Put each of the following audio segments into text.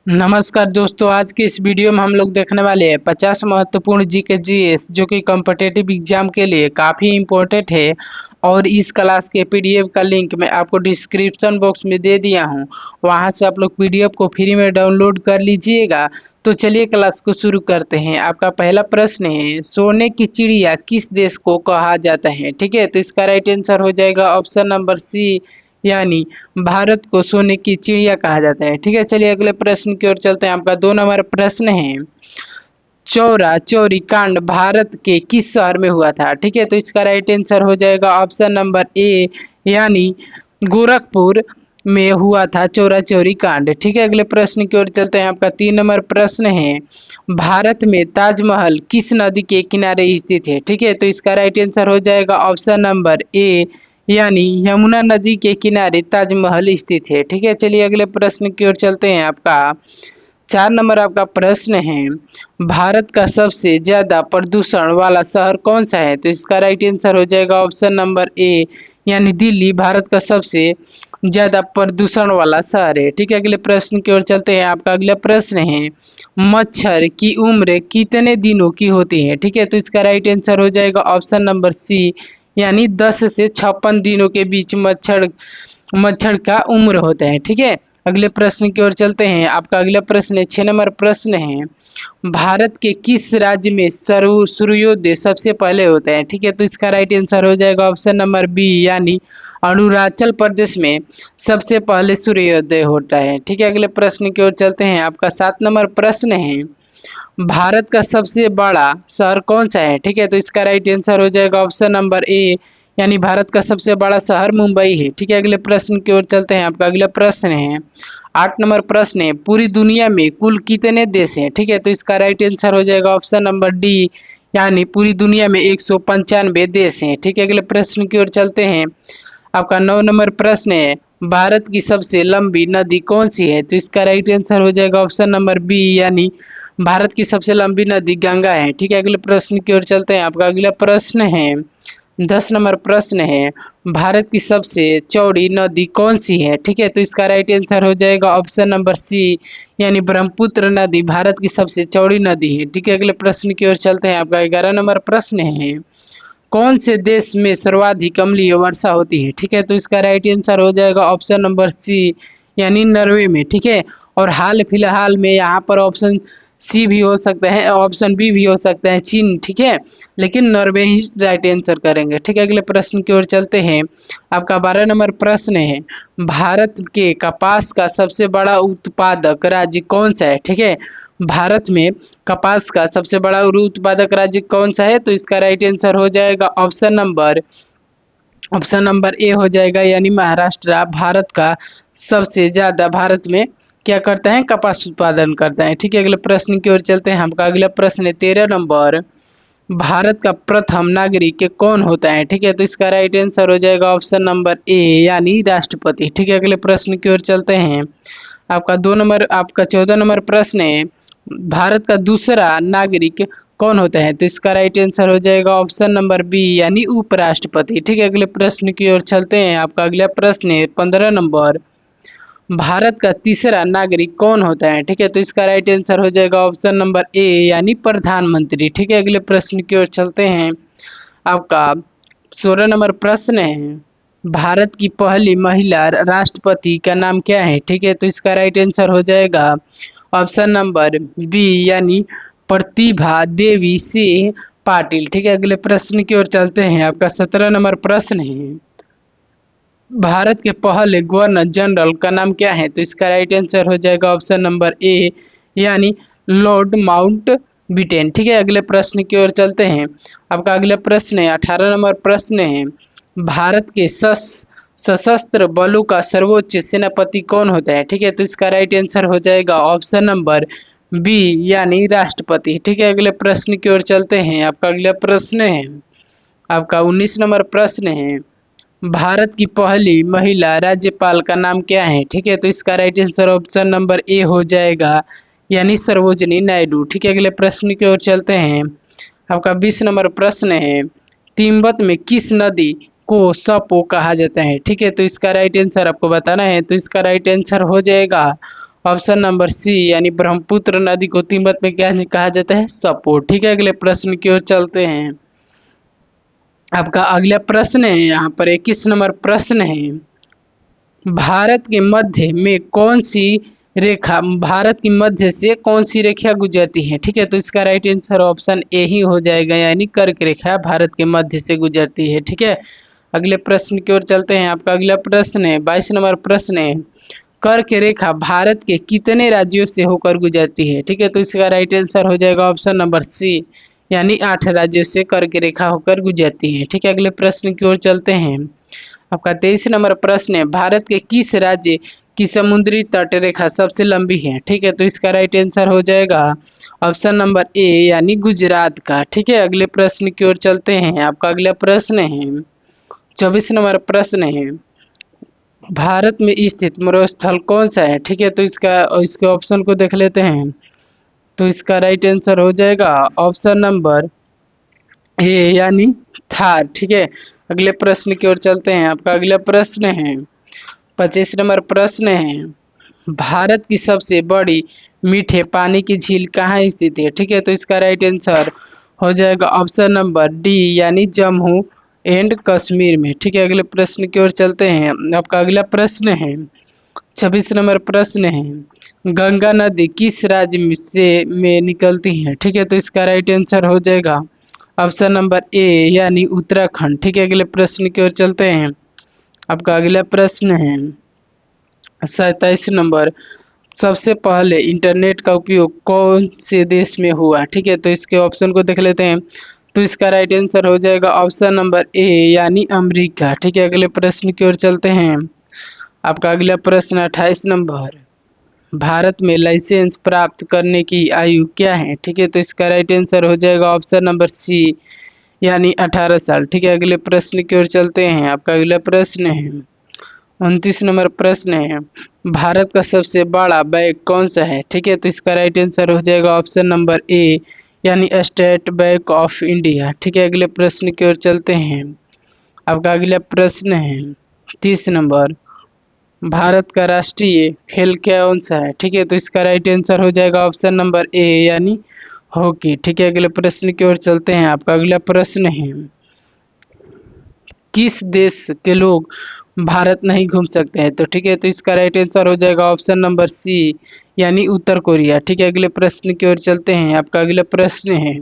नमस्कार दोस्तों, आज के इस वीडियो में हम लोग देखने वाले हैं 50 महत्वपूर्ण जीके जीएस जो कि कॉम्पिटिटिव एग्जाम के लिए काफ़ी इम्पोर्टेंट है। और इस क्लास के पीडीएफ का लिंक मैं आपको डिस्क्रिप्शन बॉक्स में दे दिया हूं, वहां से आप लोग पीडीएफ को फ्री में डाउनलोड कर लीजिएगा। तो चलिए क्लास को शुरू करते हैं। आपका पहला प्रश्न है, सोने की चिड़िया किस देश को कहा जाता है? ठीक है, तो इसका राइट आंसर हो जाएगा ऑप्शन नंबर सी, यानी भारत को सोने की चिड़िया कहा जाता है। ठीक है, चलिए अगले प्रश्न की ओर चलते हैं। आपका 2 नंबर प्रश्न है, चौरा चौरी कांड भारत के किस शहर में हुआ था? ठीक है, तो इसका राइट आंसर हो जाएगा ऑप्शन नंबर ए, यानी गोरखपुर में हुआ था चौरा चौरी कांड। ठीक है, अगले प्रश्न की ओर चलते हैं। आपका 3 नंबर प्रश्न है, भारत में ताजमहल किस नदी के किनारे स्थित है? ठीक है, तो इसका राइट आंसर हो जाएगा ऑप्शन नंबर ए, यानी यमुना नदी के किनारे ताजमहल स्थित है। ठीक है, चलिए अगले प्रश्न की ओर चलते हैं। आपका 4 नंबर आपका प्रश्न है, भारत का सबसे ज्यादा प्रदूषण वाला शहर कौन सा है? तो इसका राइट आंसर हो जाएगा ऑप्शन नंबर ए, यानी दिल्ली भारत का सबसे ज्यादा प्रदूषण वाला शहर है। ठीक है, अगले प्रश्न की ओर चलते हैं। आपका अगला प्रश्न है, मच्छर की उम्र कितने दिनों की होती है? ठीक है, तो इसका राइट आंसर हो जाएगा ऑप्शन नंबर सी, यानी 10 से 56 दिनों के बीच मच्छर मच्छर का उम्र होता है। ठीक है, अगले प्रश्न की ओर चलते हैं। आपका अगला प्रश्न है, 6 नंबर प्रश्न है, भारत के किस राज्य में सूर्योदय सबसे पहले होता है? ठीक है, तो इसका राइट आंसर हो जाएगा ऑप्शन नंबर बी, यानी अरुणाचल प्रदेश में सबसे पहले सूर्योदय होता है। ठीक है, अगले प्रश्न की ओर चलते हैं। आपका 7 नंबर प्रश्न है, भारत का सबसे बड़ा शहर कौन सा है? ठीक है, तो इसका राइट आंसर हो जाएगा ऑप्शन नंबर ए, यानी भारत का सबसे बड़ा शहर मुंबई है। ठीक है, अगले प्रश्न की ओर चलते हैं। आपका अगला प्रश्न है, 8 नंबर प्रश्न है, पूरी दुनिया में कुल कितने देश हैं? ठीक है, तो इसका राइट आंसर हो जाएगा ऑप्शन नंबर डी, यानी पूरी दुनिया में 195 देश हैं। ठीक है, अगले प्रश्न की ओर चलते हैं। आपका 9 नंबर प्रश्न है, भारत की सबसे लंबी नदी कौन सी है? तो इसका राइट आंसर हो जाएगा ऑप्शन नंबर बी, यानी भारत की सबसे लंबी नदी गंगा है। ठीक है, अगले प्रश्न की ओर चलते हैं। आपका अगला प्रश्न है, 10 नंबर प्रश्न है, भारत की सबसे चौड़ी नदी कौन सी है? ठीक है, तो इसका राइट आंसर हो जाएगा ऑप्शन नंबर सी, यानी ब्रह्मपुत्र नदी भारत की सबसे चौड़ी नदी है। ठीक है, अगले प्रश्न की ओर चलते हैं। आपका 11 नंबर प्रश्न है, कौन से देश में सर्वाधिक अम्लीय वर्षा होती है? ठीक है, तो इसका राइट आंसर हो जाएगा ऑप्शन नंबर सी, यानी नॉर्वे में। ठीक है, और हाल फिलहाल में यहाँ पर ऑप्शन सी भी हो सकता है, ऑप्शन बी भी हो सकता है, चीन। ठीक है, लेकिन नॉर्वे ही राइट आंसर करेंगे। ठीक है, अगले प्रश्न की ओर चलते हैं। आपका 12 नंबर प्रश्न है, भारत के कपास का सबसे बड़ा उत्पादक राज्य कौन सा है? ठीक है, भारत में कपास का सबसे बड़ा उत्पादक राज्य कौन सा है? तो इसका राइट आंसर हो जाएगा ऑप्शन नंबर ए हो जाएगा, यानी महाराष्ट्र भारत का सबसे ज्यादा भारत में क्या करता है, कपास उत्पादन करता है। ठीक है, अगले प्रश्न की ओर चलते हैं। आपका अगला प्रश्न है 13 नंबर, भारत का प्रथम नागरिक कौन होता है? ठीक है, तो इसका राइट आंसर हो जाएगा ऑप्शन नंबर ए, यानी राष्ट्रपति। ठीक है, अगले प्रश्न की ओर चलते हैं। आपका 14 नंबर प्रश्न है, भारत का दूसरा नागरिक कौन होता है? तो इसका राइट आंसर हो जाएगा ऑप्शन नंबर बी, यानी उपराष्ट्रपति। ठीक है, अगले प्रश्न की ओर चलते हैं। आपका अगला प्रश्न है 15 नंबर, भारत का तीसरा नागरिक कौन होता है? ठीक है, तो इसका राइट आंसर हो जाएगा ऑप्शन नंबर ए, यानी प्रधानमंत्री। ठीक है, अगले प्रश्न की ओर चलते हैं। आपका 16 नंबर प्रश्न है, भारत की पहली महिला राष्ट्रपति का नाम क्या है? ठीक है, तो इसका राइट आंसर हो जाएगा ऑप्शन नंबर बी, यानी प्रतिभा देवी सिंह पाटिल। ठीक है, अगले प्रश्न की ओर चलते हैं। आपका 17 नंबर प्रश्न है, भारत के पहले गवर्नर जनरल का नाम क्या है? तो इसका राइट आंसर हो जाएगा ऑप्शन नंबर ए, यानी लॉर्ड माउंट बिटेन। ठीक है, अगले प्रश्न की ओर चलते हैं। आपका अगला प्रश्न है 18 नंबर प्रश्न है, भारत के सशस्त्र बलों का सर्वोच्च सेनापति कौन होता है? ठीक है, तो इसका राइट आंसर हो जाएगा ऑप्शन नंबर बी, यानी राष्ट्रपति। ठीक है, अगले प्रश्न की ओर चलते हैं। आपका अगला प्रश्न है, आपका 19 नंबर प्रश्न है, भारत की पहली महिला राज्यपाल का नाम क्या है? ठीक है, तो इसका right answer option number A हो जाएगा, यानी सरोजिनी नायडू। ठीक है, अगले प्रश्न की ओर चलते हैं। आपका 20 नंबर प्रश्न है, तिब्बत में किस नदी को सपो कहा जाता है? ठीक है, तो इसका राइट आंसर आपको बताना है। तो इसका राइट आंसर हो जाएगा ऑप्शन नंबर सी यानी ब्रह्मपुत्र नदी को तिब्बत में क्या कहा जाता है? सपोर। ठीक है, अगले प्रश्न की ओर चलते हैं। आपका अगला प्रश्न है यहाँ पर 21 नंबर प्रश्न है, भारत के मध्य में कौन सी रेखा, भारत की मध्य से कौन सी रेखा गुजरती है? ठीक है, तो इसका राइट आंसर ऑप्शन ए ही हो जाएगा, यानी कर्क रेखा भारत के मध्य से गुजरती है। ठीक है, अगले प्रश्न की ओर चलते हैं। आपका अगला प्रश्न है 22 नंबर प्रश्न है, कर्क रेखा भारत के कितने राज्यों से होकर गुजरती है? ठीक है, तो इसका राइट आंसर हो जाएगा ऑप्शन नंबर सी, यानी 8 राज्यों से कर्क रेखा होकर गुजरती है। ठीक है, अगले प्रश्न की ओर चलते हैं। आपका 23 नंबर प्रश्न है, भारत के किस राज्य की समुद्री तट रेखा सबसे लंबी है? ठीक है, तो इसका राइट आंसर हो जाएगा ऑप्शन नंबर ए, यानी गुजरात का। ठीक है, अगले प्रश्न की ओर चलते हैं। आपका अगला प्रश्न है 24 नंबर प्रश्न है, भारत में स्थित मरुस्थल कौन सा है? ठीक है, तो इसके ऑप्शन को देख लेते हैं। तो इसका राइट आंसर हो जाएगा ऑप्शन नंबर ए, यानी थार। ठीक है, अगले प्रश्न की ओर चलते हैं। आपका अगला प्रश्न है 25 नंबर प्रश्न है, भारत की सबसे बड़ी मीठे पानी की झील कहाँ स्थित है? ठीक है, तो इसका राइट आंसर हो जाएगा ऑप्शन नंबर डी, यानी जम्मू एंड कश्मीर में। ठीक है, अगले प्रश्न की ओर चलते हैं। आपका अगला प्रश्न है 26 नंबर प्रश्न है, गंगा नदी किस राज्य में निकलती है? ठीक है, तो इसका राइट आंसर हो जाएगा ऑप्शन नंबर ए, यानी उत्तराखंड। ठीक है, अगले प्रश्न की ओर चलते हैं। आपका अगला प्रश्न है 27 नंबर, सबसे पहले इंटरनेट का उपयोग कौन से देश में हुआ? ठीक है, तो इसके ऑप्शन को देख लेते हैं। तो इसका राइट आंसर हो जाएगा ऑप्शन नंबर ए, यानी अमेरिका। ठीक है, अगले प्रश्न की ओर चलते हैं। आपका अगला प्रश्न 28 नंबर, भारत में लाइसेंस प्राप्त करने की आयु क्या है? ठीक है, तो इसका राइट आंसर हो जाएगा ऑप्शन नंबर सी, यानी 18 साल। ठीक है, अगले प्रश्न की ओर चलते हैं। आपका अगला प्रश्न है 29 नंबर प्रश्न है, भारत का सबसे बड़ा बैंक कौन सा है? ठीक है, तो इसका राइट आंसर हो जाएगा ऑप्शन नंबर ए, यानी स्टेट बैंक ऑफ इंडिया। ठीक है, अगले प्रश्न की ओर चलते हैं। आपका अगला प्रश्न है 30 नंबर, भारत का राष्ट्रीय खेल कौन सा है? ठीक है, तो इसका राइट आंसर हो जाएगा ऑप्शन नंबर ए, यानी हॉकी। ठीक है, अगले प्रश्न की ओर चलते हैं। आपका अगला प्रश्न है, किस देश के लोग भारत नहीं घूम सकते हैं? तो ठीक है, तो इसका राइट आंसर हो जाएगा ऑप्शन नंबर सी, यानी उत्तर कोरिया। ठीक है, अगले प्रश्न की ओर चलते हैं। आपका अगला प्रश्न है,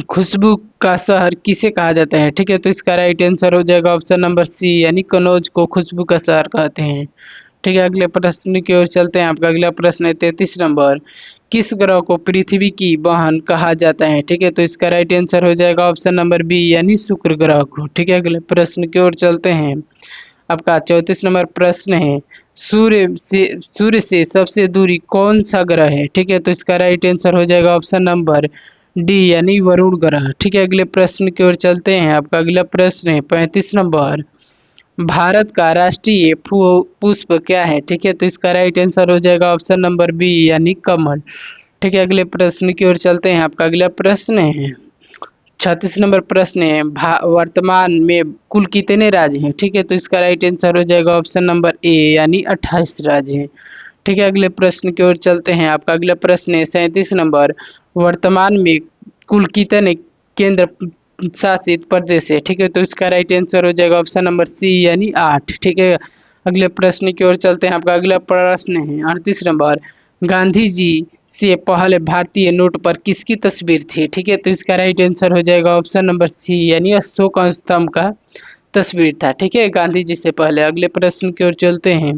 खुशबू का शहर किसे कहा जाता है? ठीक है, तो इसका राइट आंसर हो जाएगा ऑप्शन नंबर सी, यानी कनौज को खुशबू का शहर कहते हैं। ठीक है, अगले प्रश्न की ओर चलते हैं। आपका अगला प्रश्न है 33 नंबर, किस ग्रह को पृथ्वी की बहन कहा जाता है? ठीक है, तो इसका राइट आंसर हो जाएगा ऑप्शन नंबर बी, यानी शुक्र ग्रह को। ठीक है, अगले प्रश्न की ओर चलते हैं। आपका 34 नंबर प्रश्न है, सूर्य से सबसे दूरी कौन सा ग्रह है? ठीक है, तो इसका राइट आंसर हो जाएगा ऑप्शन नंबर डी, यानी वरुण ग्रह। ठीक है, अगले प्रश्न की ओर चलते हैं। आपका अगला प्रश्न है 35 नंबर, भारत का राष्ट्रीय पुष्प क्या है? ठीक है, तो इसका राइट आंसर हो जाएगा ऑप्शन नंबर बी, यानी कमल। ठीक है, अगले प्रश्न की ओर चलते हैं। आपका अगला प्रश्न है 36 नंबर प्रश्न है, वर्तमान में कुल कितने राज्य हैं? ठीक है, तो इसका राइट आंसर हो जाएगा ऑप्शन नंबर ए, यानी 28 राज्य हैं। ठीक है, अगले प्रश्न की ओर चलते हैं। आपका अगला प्रश्न है 37 नंबर, वर्तमान में कुल कितने केंद्र शासित प्रदेश है? ठीक है, तो इसका राइट आंसर हो जाएगा ऑप्शन नंबर सी, यानी 8। ठीक है, अगले प्रश्न की ओर चलते हैं। आपका अगला प्रश्न है 38 नंबर, गांधी जी से पहले भारतीय नोट पर किसकी तस्वीर थी? ठीक है, तो इसका राइट आंसर हो जाएगा ऑप्शन नंबर सी, यानी अशोक स्तंभ का तस्वीर था। ठीक है, गांधी जी से पहले। अगले प्रश्न की ओर चलते हैं।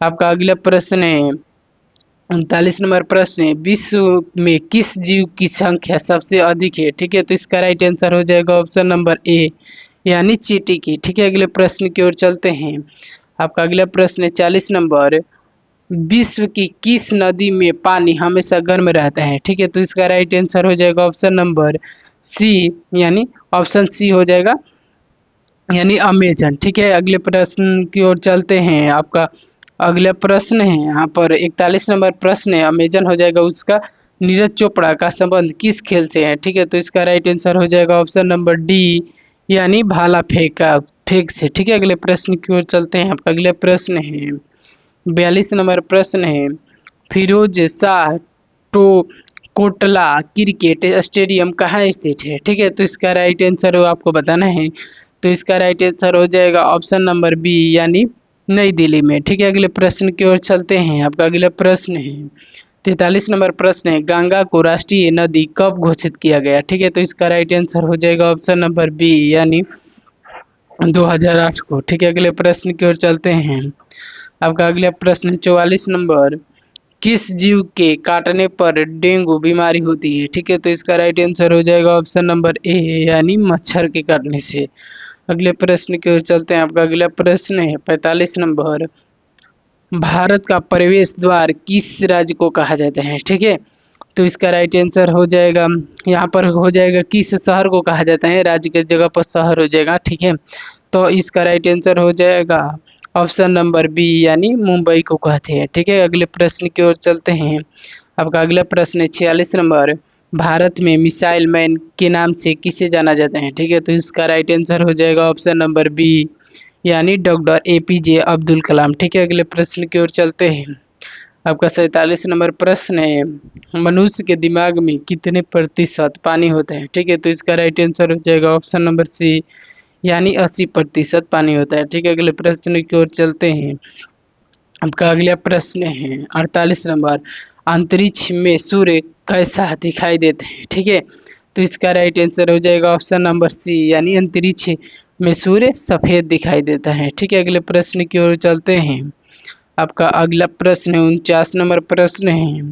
आपका अगला प्रश्न है 39 नंबर प्रश्न है, विश्व में किस जीव की संख्या सबसे अधिक है? ठीक है, तो इसका राइट आंसर हो जाएगा ऑप्शन नंबर ए, यानी चींटी की। ठीक है, अगले प्रश्न की ओर चलते हैं। आपका अगला प्रश्न है 40 नंबर, विश्व की किस नदी में पानी हमेशा गर्म रहता है? ठीक है, तो इसका राइट आंसर हो जाएगा ऑप्शन नंबर सी, यानी ऑप्शन सी हो जाएगा, यानी अमेजन। ठीक है, अगले प्रश्न की ओर चलते हैं। आपका अगला प्रश्न है यहाँ पर 41 नंबर प्रश्न है, अमेजन हो जाएगा उसका, नीरज चोपड़ा का संबंध किस खेल से है? ठीक है, तो इसका राइट आंसर हो जाएगा ऑप्शन नंबर डी, यानी भाला फेंक से। ठीक है, अगले प्रश्न की ओर चलते हैं। आपका अगला प्रश्न है 42 नंबर प्रश्न है, फिरोज शाह टो कोटला क्रिकेट स्टेडियम कहाँ स्थित है? ठीक है, तो इसका राइट आंसर आपको बताना है। तो इसका राइट आंसर हो जाएगा ऑप्शन नंबर बी, यानी नई दिल्ली में। ठीक है, अगले प्रश्न की ओर चलते हैं। आपका अगला प्रश्न है 43 नंबर प्रश्न है, गंगा को राष्ट्रीय नदी कब घोषित किया गया? ठीक है, तो इसका राइट आंसर हो जाएगा ऑप्शन नंबर बी, यानी 2008 को। ठीक है, अगले प्रश्न की ओर चलते हैं। आपका अगला प्रश्न 44 नंबर, किस जीव के काटने पर डेंगू बीमारी होती है? ठीक है, तो इसका राइट आंसर हो जाएगा ऑप्शन नंबर ए, यानी मच्छर के काटने से। अगले प्रश्न की ओर चलते हैं। आपका अगला प्रश्न है 45 नंबर, भारत का प्रवेश द्वार किस राज्य को कहा जाता है? ठीक है, तो इसका राइट आंसर हो जाएगा, यहाँ पर हो जाएगा किस शहर को कहा जाता है, राज्य के जगह पर शहर हो जाएगा। ठीक है, तो इसका राइट आंसर हो जाएगा ऑप्शन नंबर बी, यानी मुंबई को कहते हैं। ठीक है, अगले प्रश्न की ओर चलते हैं। आपका अगला प्रश्न है 46 नंबर, भारत में मिसाइल मैन के नाम से किसे जाना जाता है? ठीक है, तो इसका राइट आंसर हो जाएगा ऑप्शन नंबर बी, यानी डॉक्टर APJ अब्दुल कलाम। ठीक है, अगले प्रश्न की ओर चलते हैं। आपका 47 नंबर प्रश्न है, मनुष्य के दिमाग में कितने प्रतिशत पानी होता है? ठीक है, तो इसका राइट आंसर हो जाएगा ऑप्शन नंबर सी, यानी 80% पानी होता है। ठीक है, अगले प्रश्न की ओर चलते हैं। आपका अगला प्रश्न है 48 नंबर, अंतरिक्ष में सूर्य कैसा दिखाई देते हैं? ठीक है, तो इसका राइट आंसर हो जाएगा ऑप्शन नंबर सी, यानी अंतरिक्ष में सूर्य सफेद दिखाई देता है। ठीक है, अगले प्रश्न की ओर चलते हैं। आपका अगला प्रश्न 49 नंबर प्रश्न है,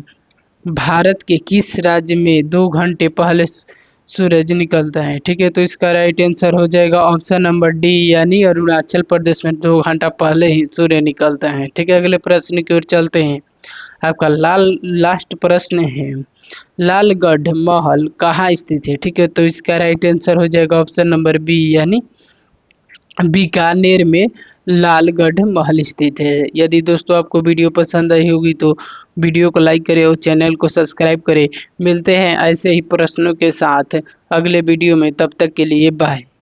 भारत के किस राज्य में 2 घंटे पहले सूरज निकलता है? ठीक है, तो इसका राइट आंसर हो जाएगा ऑप्शन नंबर डी, यानी अरुणाचल प्रदेश में 2 घंटा पहले ही सूर्य निकलता है। ठीक है, अगले प्रश्न की ओर चलते हैं। आपका लास्ट प्रश्न है, लालगढ़ महल कहाँ स्थित है? ठीक है, तो इसका राइट आंसर हो जाएगा ऑप्शन नंबर बी, यानी बीकानेर में लालगढ़ महल स्थित है। यदि दोस्तों आपको वीडियो पसंद आई होगी तो वीडियो को लाइक करें और चैनल को सब्सक्राइब करें। मिलते हैं ऐसे ही प्रश्नों के साथ अगले वीडियो में, तब तक के लिए बाय।